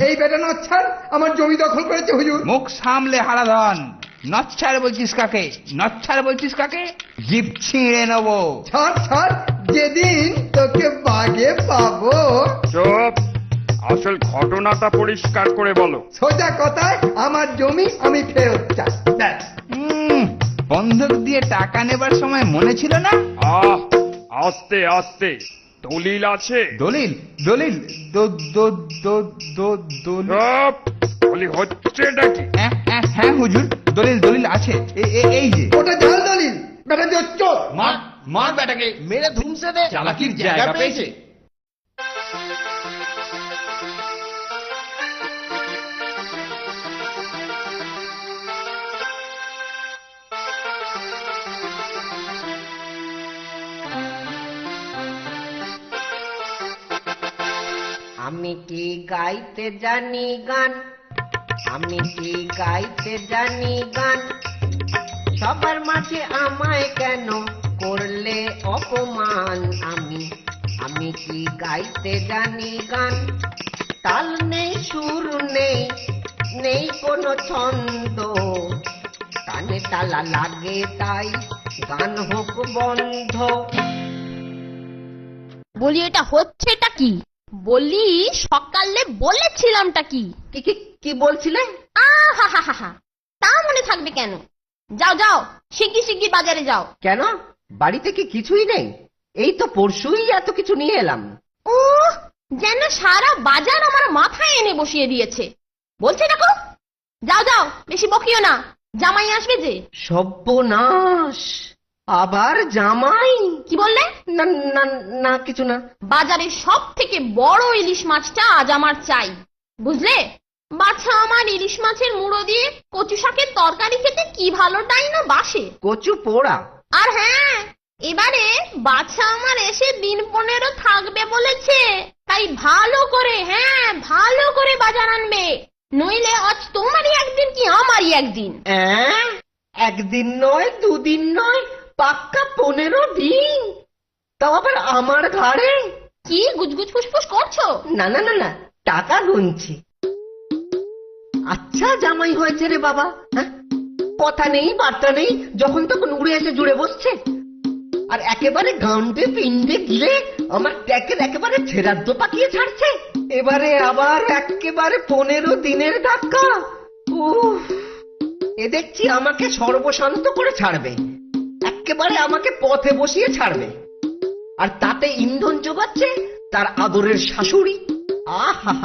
এই বেটা নচ্ছার আমার জমি দখল করেছে হুজুর। মুখ সামলে হারাধন, নচ্ছার বলছিস কাকে? নচ্ছার বলছিস কাকে? জিভ ছিঁড়ে নেবো। ছাড় ছাড়, যেদিন তোকে বাগে পাবো। চুপ, আসল ঘটনাটা পরিষ্কার করে বলো। সোজা কথায় আমার জমি আমি ফেরত চাই, ব্যাস। বন্ধক দিয়ে টাকা নেবার সময় মনে ছিল না? আহ, আস্তে আস্তে, দলিল আছে? দলিল? দলিল? দলিল? চুপ, বলি হচ্ছে নাকি? হ্যাঁ হুজুর, দলিল দলিল আছে। এই যে ওটা জাল দলিল, বেটা চোর। মার মার বেটাকে, মেরে ধুমসে দে, চালাকির জায়গা পেয়েছে। আমি কি গাইতে জানি গান, আমি কি গাইতে জানি গান, সবার মাঝে আমায় কেন করলে অপমান। আমি কি গাইতে জানি গান, তাল নেই সুর নেই, নেই কোনো ছন্দ, কানে তালা লাগে তাই গান হোক বন্ধ। বলি এটা হচ্ছেটা কি? বলি সকালে বলেছিলামটা কি? কি কি কি বলছিলে? আহা, তা মনে থাকবে কেন? যাও যাও, শিগগির বাজারে যাও। কেন, বাড়িতে কি কিছুই নেই? এই তো পরশুই এত কিছু নিয়ে এলাম। ও, যেন সারা বাজার আমার মাথায় এনে বসিয়ে দিয়েছে। বলছি দেখো, যাও যাও, বেশি বকিও না, জামাই আসবে যে। সর্বনাশ, আবার জামাই? কি বললে? না না না, কিছু না। বাজারের সব থেকে বড় ইলিশ মাছটা আজ আমার চাই, বুঝলে? বাছা আমার ইলিশ মাছের মুড়ো দিয়ে কচু শাকের তরকারি খেতে কি ভালোটাই না বাসে। কচু পোড়া? আর হ্যাঁ, এবারে বাছা আমার এসে দিন 15 থাকবে বলেছে, তাই ভালো করে, হ্যাঁ ভালো করে বাজার আনবে, নইলে আজ তোমারই একদিন কি আমারই একদিন। একদিন নয়, দুদিন নয়, পাক্কা 15 দিন, তাও আবার আমার ঘাড়ে। কি গুজগুজ ফুসফুস করছো? না না না না, টাকা গুনছি। আচ্ছা জামাই হয়েছে রে বাবা, হ্যাঁ? কথা নেই বার্তা নেই, যখন তখন উড়ে এসে জুড়ে বসছে, আর একেবারে গান্ডে পিণ্ডে গিলে আমার ট্যাকের একেবারে ছেড়াদ্দ পাকিয়ে ছাড়ছে। এবারে আবার একেবারে 15 দিনের ধাক্কা। উফ, এ দেখছি আমাকে সর্বশান্ত করে ছাড়বে, একেবারে আমাকে পথে বসিয়ে ছাড়বে, আর তাতে ইন্ধন জোগাচ্ছে তার আদরের শাশুড়ি। আহা,